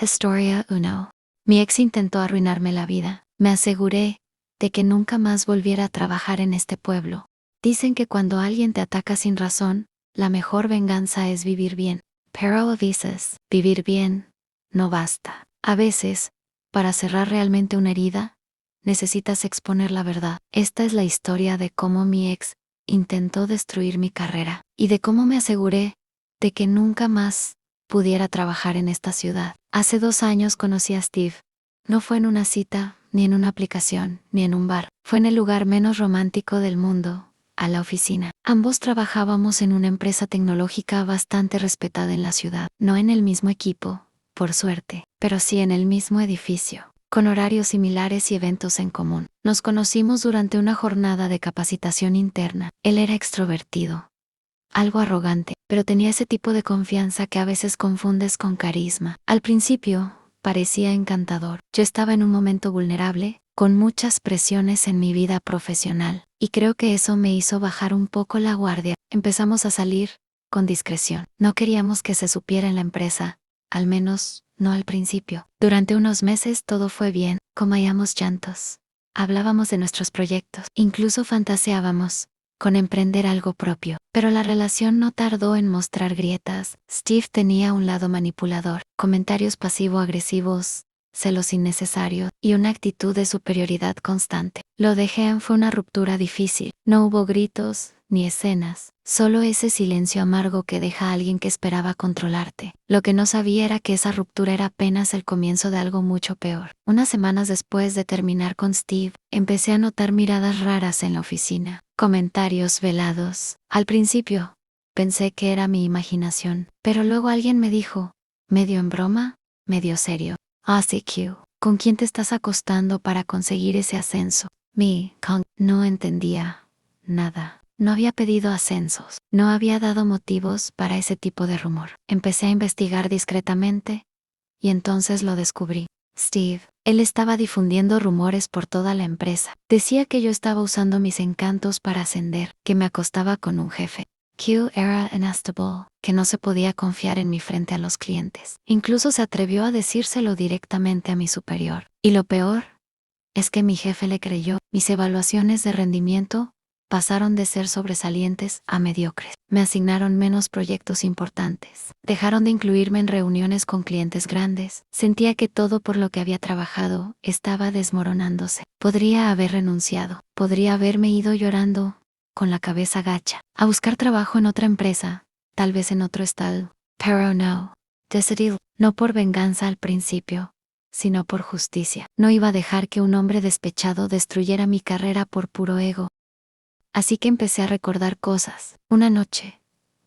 Historia 1. Mi ex intentó arruinarme la vida. Me aseguré de que nunca más volviera a trabajar en este pueblo. Dicen que cuando alguien te ataca sin razón, la mejor venganza es vivir bien. Pero a veces, vivir bien no basta. A veces, para cerrar realmente una herida, necesitas exponer la verdad. Esta es la historia de cómo mi ex intentó destruir mi carrera y de cómo me aseguré de que nunca más pudiera trabajar en esta ciudad. Hace 2 años conocí a Steve. No fue en una cita, ni en una aplicación, ni en un bar. Fue en el lugar menos romántico del mundo, a la oficina. Ambos trabajábamos en una empresa tecnológica bastante respetada en la ciudad. No en el mismo equipo, por suerte, pero sí en el mismo edificio, con horarios similares y eventos en común. Nos conocimos durante una jornada de capacitación interna. Él era extrovertido, algo arrogante, pero tenía ese tipo de confianza que a veces confundes con carisma. Al principio, parecía encantador. Yo estaba en un momento vulnerable, con muchas presiones en mi vida profesional, y creo que eso me hizo bajar un poco la guardia. Empezamos a salir, con discreción. No queríamos que se supiera en la empresa, al menos, no al principio. Durante unos meses todo fue bien, comíamos llantos. Hablábamos de nuestros proyectos, incluso fantaseábamos con emprender algo propio. Pero la relación no tardó en mostrar grietas. Steve tenía un lado manipulador, comentarios pasivo-agresivos, celos innecesarios y una actitud de superioridad constante. Lo dejé, fue una ruptura difícil. No hubo gritos ni escenas, solo ese silencio amargo que deja a alguien que esperaba controlarte. Lo que no sabía era que esa ruptura era apenas el comienzo de algo mucho peor. Unas semanas después de terminar con Steve, empecé a notar miradas raras en la oficina, comentarios velados. Al principio, pensé que era mi imaginación, pero luego alguien me dijo, medio en broma, medio serio: CQ, ¿con quién te estás acostando para conseguir ese ascenso? No entendía nada. No había pedido ascensos, no había dado motivos para ese tipo de rumor. Empecé a investigar discretamente, y entonces lo descubrí. Steve, él estaba difundiendo rumores por toda la empresa. Decía que yo estaba usando mis encantos para ascender, que me acostaba con un jefe. Era unstable, que no se podía confiar en mí frente a los clientes. Incluso se atrevió a decírselo directamente a mi superior. Y lo peor es que mi jefe le creyó. Mis evaluaciones de rendimiento pasaron de ser sobresalientes a mediocres. Me asignaron menos proyectos importantes. Dejaron de incluirme en reuniones con clientes grandes. Sentía que todo por lo que había trabajado estaba desmoronándose. Podría haber renunciado. Podría haberme ido llorando, con la cabeza gacha, a buscar trabajo en otra empresa, tal vez en otro estado. Pero no. Decidí, no por venganza al principio, sino por justicia. No iba a dejar que un hombre despechado destruyera mi carrera por puro ego. Así que empecé a recordar cosas. Una noche,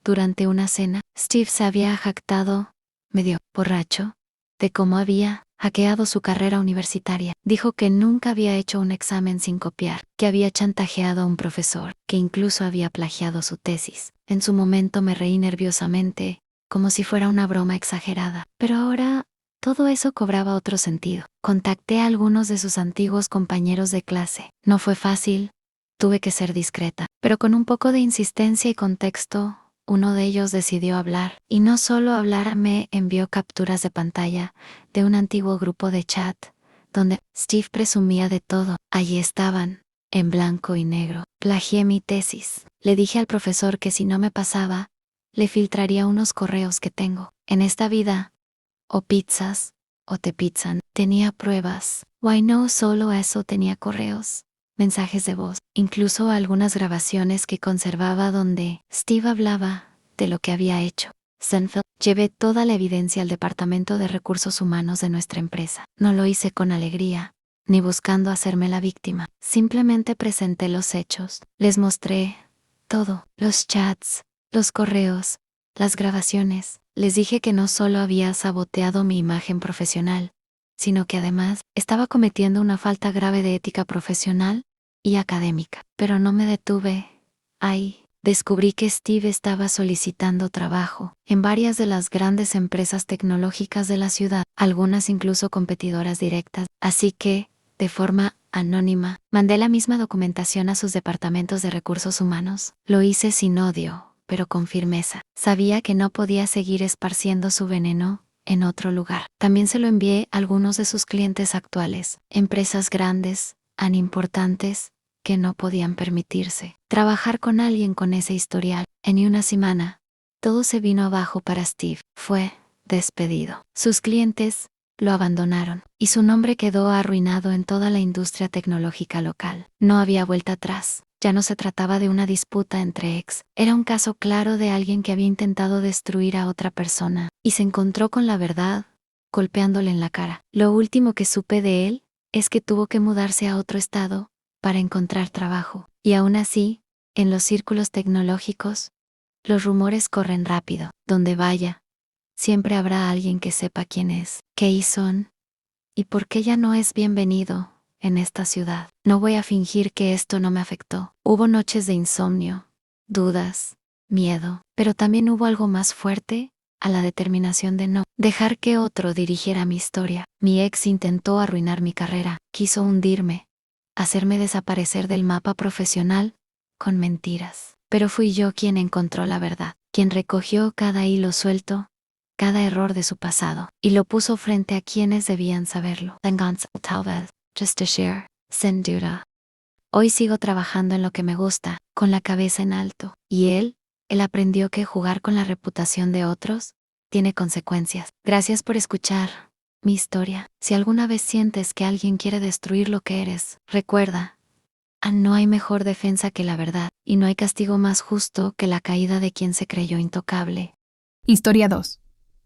durante una cena, Steve se había jactado, medio borracho, de cómo había hackeado su carrera universitaria. Dijo que nunca había hecho un examen sin copiar, que había chantajeado a un profesor, que incluso había plagiado su tesis. En su momento me reí nerviosamente, como si fuera una broma exagerada. Pero ahora, todo eso cobraba otro sentido. Contacté a algunos de sus antiguos compañeros de clase. No fue fácil. Tuve que ser discreta, pero con un poco de insistencia y contexto, uno de ellos decidió hablar. Y no solo hablar, me envió capturas de pantalla de un antiguo grupo de chat, donde Steve presumía de todo. Allí estaban, en blanco y negro. Plagié mi tesis. Le dije al profesor que si no me pasaba, le filtraría unos correos que tengo. En esta vida, o pizzas, o te pizzan. Tenía pruebas. No solo eso, tenía correos, mensajes de voz, incluso algunas grabaciones que conservaba donde Steve hablaba de lo que había hecho. Llevé toda la evidencia al departamento de recursos humanos de nuestra empresa. No lo hice con alegría, ni buscando hacerme la víctima. Simplemente presenté los hechos. Les mostré todo, los chats, los correos, las grabaciones. Les dije que no solo había saboteado mi imagen profesional, sino que además estaba cometiendo una falta grave de ética profesional y académica. Pero no me detuve. Descubrí que Steve estaba solicitando trabajo en varias de las grandes empresas tecnológicas de la ciudad, algunas incluso competidoras directas. Así que, de forma anónima, mandé la misma documentación a sus departamentos de recursos humanos. Lo hice sin odio, pero con firmeza. Sabía que no podía seguir esparciendo su veneno en otro lugar. También se lo envié a algunos de sus clientes actuales, empresas grandes, tan importantes, que no podían permitirse trabajar con alguien con ese historial. En una semana, todo se vino abajo para Steve. Fue despedido. Sus clientes lo abandonaron y su nombre quedó arruinado en toda la industria tecnológica local. No había vuelta atrás. Ya no se trataba de una disputa entre ex. Era un caso claro de alguien que había intentado destruir a otra persona y se encontró con la verdad, golpeándole en la cara. Lo último que supe de él es que tuvo que mudarse a otro estado para encontrar trabajo. Y aún así, en los círculos tecnológicos, los rumores corren rápido. Donde vaya, siempre habrá alguien que sepa quién es, qué hizo y por qué ya no es bienvenido en esta ciudad. No voy a fingir que esto no me afectó. Hubo noches de insomnio, dudas, miedo, pero también hubo algo más fuerte, a la determinación de no dejar que otro dirigiera mi historia. Mi ex intentó arruinar mi carrera, quiso hundirme, hacerme desaparecer del mapa profesional con mentiras. Pero fui yo quien encontró la verdad, quien recogió cada hilo suelto, cada error de su pasado, y lo puso frente a quienes debían saberlo. Tal vez, just to share, sin duda. Hoy sigo trabajando en lo que me gusta, con la cabeza en alto, y él aprendió que jugar con la reputación de otros tiene consecuencias. Gracias por escuchar mi historia. Si alguna vez sientes que alguien quiere destruir lo que eres, recuerda, no hay mejor defensa que la verdad, y no hay castigo más justo que la caída de quien se creyó intocable. Historia 2.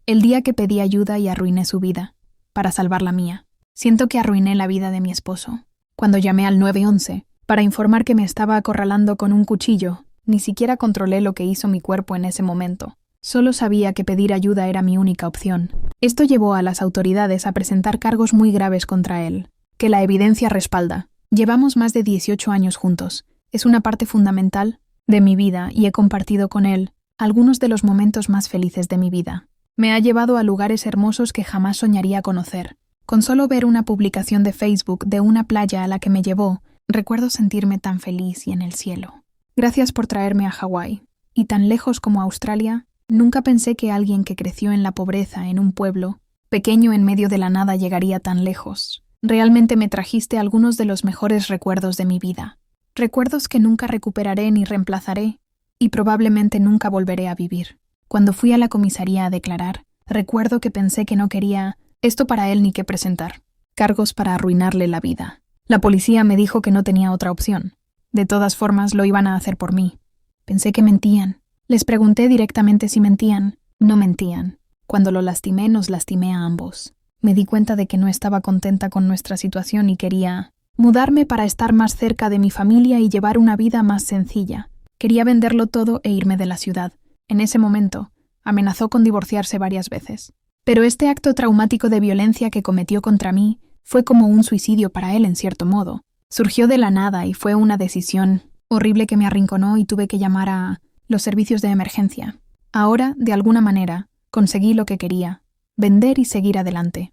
El día que pedí ayuda y arruiné su vida, para salvar la mía. Siento que arruiné la vida de mi esposo. Cuando llamé al 911 para informar que me estaba acorralando con un cuchillo, ni siquiera controlé lo que hizo mi cuerpo en ese momento. Solo sabía que pedir ayuda era mi única opción. Esto llevó a las autoridades a presentar cargos muy graves contra él, que la evidencia respalda. Llevamos más de 18 años juntos. Es una parte fundamental de mi vida y he compartido con él algunos de los momentos más felices de mi vida. Me ha llevado a lugares hermosos que jamás soñaría conocer. Con solo ver una publicación de Facebook de una playa a la que me llevó, recuerdo sentirme tan feliz y en el cielo. Gracias por traerme a Hawái. Y tan lejos como Australia, nunca pensé que alguien que creció en la pobreza en un pueblo pequeño en medio de la nada llegaría tan lejos. Realmente me trajiste algunos de los mejores recuerdos de mi vida. Recuerdos que nunca recuperaré ni reemplazaré, y probablemente nunca volveré a vivir. Cuando fui a la comisaría a declarar, recuerdo que pensé que no quería esto para él ni que presentar. Cargos para arruinarle la vida. La policía me dijo que no tenía otra opción. De todas formas, lo iban a hacer por mí. Pensé que mentían. Les pregunté directamente si mentían. No mentían. Cuando lo lastimé, nos lastimé a ambos. Me di cuenta de que no estaba contenta con nuestra situación y quería mudarme para estar más cerca de mi familia y llevar una vida más sencilla. Quería venderlo todo e irme de la ciudad. En ese momento, amenazó con divorciarse varias veces. Pero este acto traumático de violencia que cometió contra mí fue como un suicidio para él en cierto modo. Surgió de la nada y fue una decisión horrible que me arrinconó y tuve que llamar a los servicios de emergencia. Ahora, de alguna manera, conseguí lo que quería: vender y seguir adelante.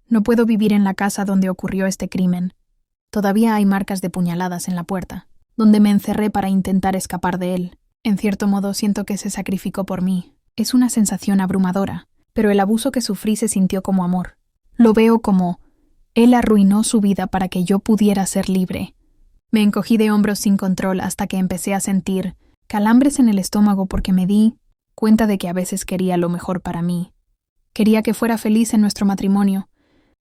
No puedo vivir en la casa donde ocurrió este crimen. Todavía hay marcas de puñaladas en la puerta, donde me encerré para intentar escapar de él. En cierto modo siento que se sacrificó por mí. Es una sensación abrumadora, pero el abuso que sufrí se sintió como amor. Lo veo como él arruinó su vida para que yo pudiera ser libre. Me encogí de hombros sin control hasta que empecé a sentir calambres en el estómago porque me di cuenta de que a veces quería lo mejor para mí. Quería que fuera feliz en nuestro matrimonio,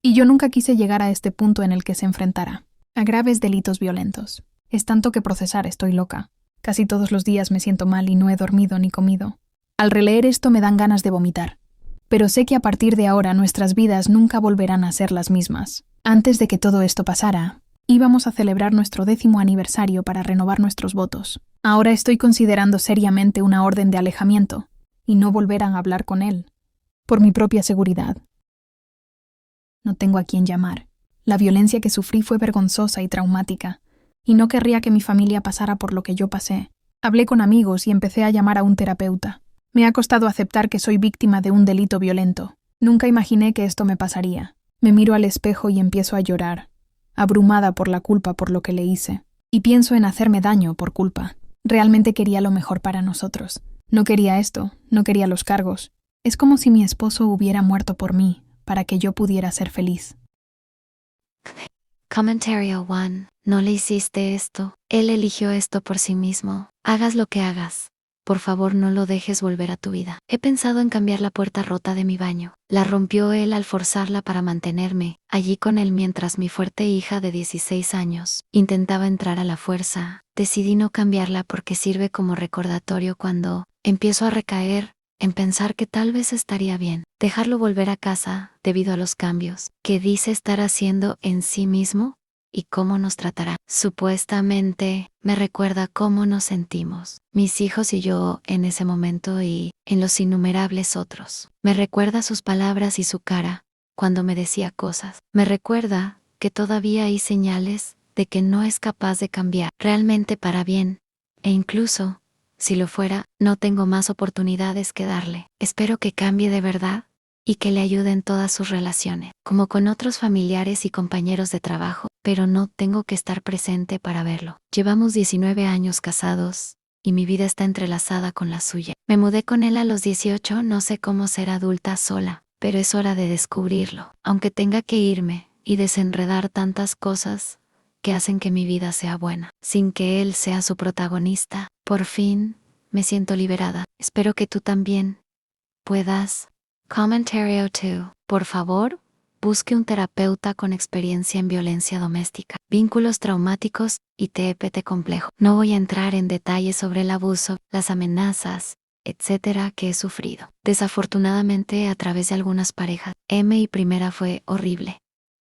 y yo nunca quise llegar a este punto en el que se enfrentara a graves delitos violentos. Es tanto que procesar, estoy loca. Casi todos los días me siento mal y no he dormido ni comido. Al releer esto me dan ganas de vomitar. Pero sé que a partir de ahora nuestras vidas nunca volverán a ser las mismas. Antes de que todo esto pasara, íbamos a celebrar nuestro 10º aniversario para renovar nuestros votos. Ahora estoy considerando seriamente una orden de alejamiento y no volver a hablar con él. Por mi propia seguridad. No tengo a quién llamar. La violencia que sufrí fue vergonzosa y traumática, y no querría que mi familia pasara por lo que yo pasé. Hablé con amigos y empecé a llamar a un terapeuta. Me ha costado aceptar que soy víctima de un delito violento. Nunca imaginé que esto me pasaría. Me miro al espejo y empiezo a llorar, abrumada por la culpa por lo que le hice. Y pienso en hacerme daño por culpa. Realmente quería lo mejor para nosotros. No quería esto, no quería los cargos. Es como si mi esposo hubiera muerto por mí, para que yo pudiera ser feliz. Comentario 1. No le hiciste esto. Él eligió esto por sí mismo. Hagas lo que hagas. Por favor, no lo dejes volver a tu vida. He pensado en cambiar la puerta rota de mi baño. La rompió él al forzarla para mantenerme allí con él mientras mi fuerte hija de 16 años intentaba entrar a la fuerza. Decidí no cambiarla porque sirve como recordatorio cuando empiezo a recaer en pensar que tal vez estaría bien dejarlo volver a casa debido a los cambios que dice estar haciendo en sí mismo y cómo nos tratará. Supuestamente me recuerda cómo nos sentimos, mis hijos y yo en ese momento y en los innumerables otros. Me recuerda sus palabras y su cara cuando me decía cosas. Me recuerda que todavía hay señales de que no es capaz de cambiar realmente para bien e incluso si lo fuera, no tengo más oportunidades que darle. Espero que cambie de verdad y que le ayude en todas sus relaciones, como con otros familiares y compañeros de trabajo, pero no tengo que estar presente para verlo. Llevamos 19 años casados y mi vida está entrelazada con la suya. Me mudé con él a los 18, no sé cómo ser adulta sola, pero es hora de descubrirlo. Aunque tenga que irme y desenredar tantas cosas que hacen que mi vida sea buena, sin que él sea su protagonista. Por fin, me siento liberada. Espero que tú también puedas. Comentario 2. Por favor, busque un terapeuta con experiencia en violencia doméstica, vínculos traumáticos y TPT complejo. No voy a entrar en detalles sobre el abuso, las amenazas, etcétera, que he sufrido. Desafortunadamente, a través de algunas parejas, mi primera fue horrible.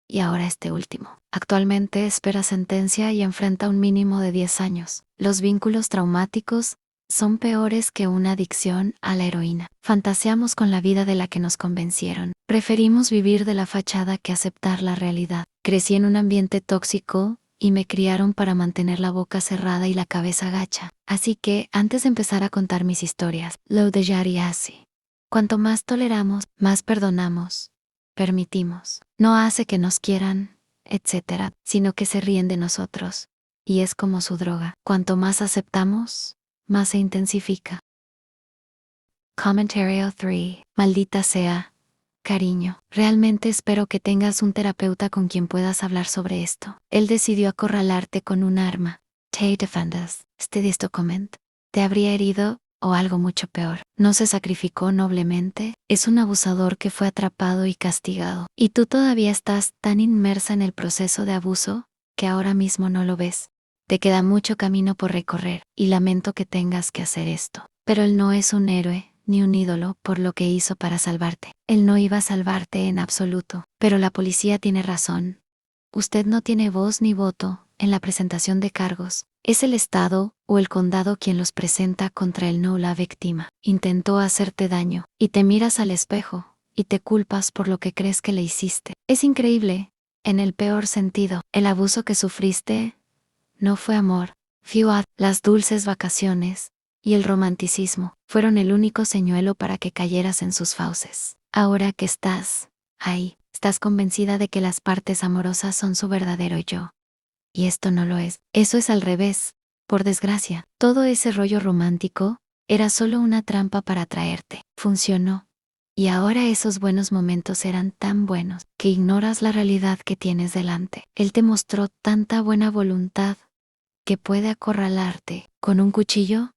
Y ahora este último. Actualmente espera sentencia y enfrenta un mínimo de 10 años. Los vínculos traumáticos son peores que una adicción a la heroína. Fantaseamos con la vida de la que nos convencieron. Preferimos vivir de la fachada que aceptar la realidad. Crecí en un ambiente tóxico y me criaron para mantener la boca cerrada y la cabeza gacha. Así que, antes de empezar a contar mis historias, lo dejaré así. Cuanto más toleramos, más perdonamos, permitimos. No hace que nos quieran, etcétera, sino que se ríen de nosotros. Y es como su droga. Cuanto más aceptamos, más se intensifica. Comentario 3. Maldita sea, cariño. Realmente espero que tengas un terapeuta con quien puedas hablar sobre esto. Él decidió acorralarte con un arma. Te defendas. Este document te habría herido o algo mucho peor. No se sacrificó noblemente. Es un abusador que fue atrapado y castigado. Y tú todavía estás tan inmersa en el proceso de abuso que ahora mismo no lo ves. Te queda mucho camino por recorrer, y lamento que tengas que hacer esto. Pero él no es un héroe, ni un ídolo por lo que hizo para salvarte. Él no iba a salvarte en absoluto. Pero la policía tiene razón. Usted no tiene voz ni voto en la presentación de cargos. Es el Estado o el condado quien los presenta contra él, no la víctima. Intentó hacerte daño, y te miras al espejo, y te culpas por lo que crees que le hiciste. Es increíble, en el peor sentido. El abuso que sufriste no fue amor. Las dulces vacaciones y el romanticismo fueron el único señuelo para que cayeras en sus fauces. Ahora que estás ahí, estás convencida de que las partes amorosas son su verdadero yo. Y esto no lo es. Eso es al revés. Por desgracia, todo ese rollo romántico era solo una trampa para atraerte. Funcionó. Y ahora esos buenos momentos eran tan buenos que ignoras la realidad que tienes delante. Él te mostró tanta buena voluntad que puede acorralarte con un cuchillo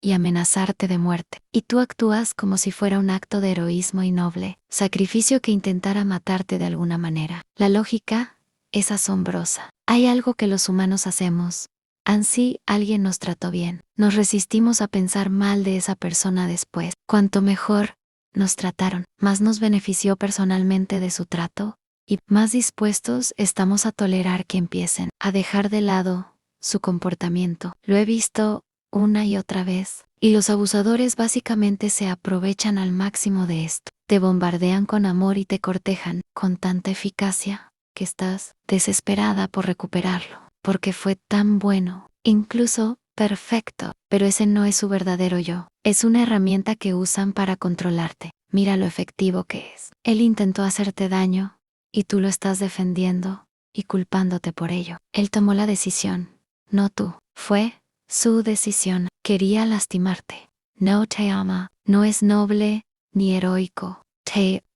y amenazarte de muerte. Y tú actúas como si fuera un acto de heroísmo y noble sacrificio que intentara matarte de alguna manera. La lógica es asombrosa. Hay algo que los humanos hacemos. Ansí alguien nos trató bien. Nos resistimos a pensar mal de esa persona después. Cuanto mejor nos trataron, más nos benefició personalmente de su trato, y más dispuestos estamos a tolerar que empiecen a dejar de lado su comportamiento. Lo he visto una y otra vez, y los abusadores básicamente se aprovechan al máximo de esto. Te bombardean con amor y te cortejan con tanta eficacia que estás desesperada por recuperarlo, porque fue tan bueno, incluso perfecto, pero ese no es su verdadero yo. Es una herramienta que usan para controlarte. Mira lo efectivo que es. Él intentó hacerte daño, y tú lo estás defendiendo y culpándote por ello. Él tomó la decisión, no tú. Fue su decisión. Quería lastimarte. No te ama. No es noble ni heroico.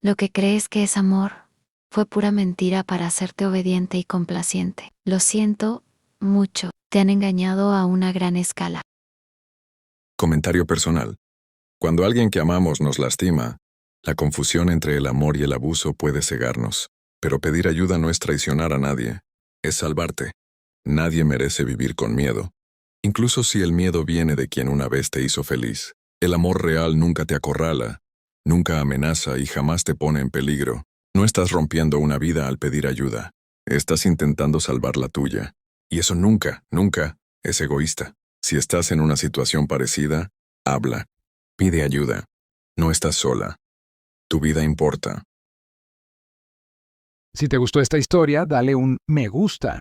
Lo que crees que es amor fue pura mentira para hacerte obediente y complaciente. Lo siento mucho. Te han engañado a una gran escala. Comentario personal. Cuando alguien que amamos nos lastima, la confusión entre el amor y el abuso puede cegarnos. Pero pedir ayuda no es traicionar a nadie, es salvarte. Nadie merece vivir con miedo. Incluso si el miedo viene de quien una vez te hizo feliz. El amor real nunca te acorrala, nunca amenaza y jamás te pone en peligro. No estás rompiendo una vida al pedir ayuda. Estás intentando salvar la tuya. Y eso nunca, nunca es egoísta. Si estás en una situación parecida, habla. Pide ayuda. No estás sola. Tu vida importa. Si te gustó esta historia, dale un me gusta.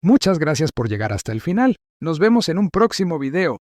Muchas gracias por llegar hasta el final. Nos vemos en un próximo video.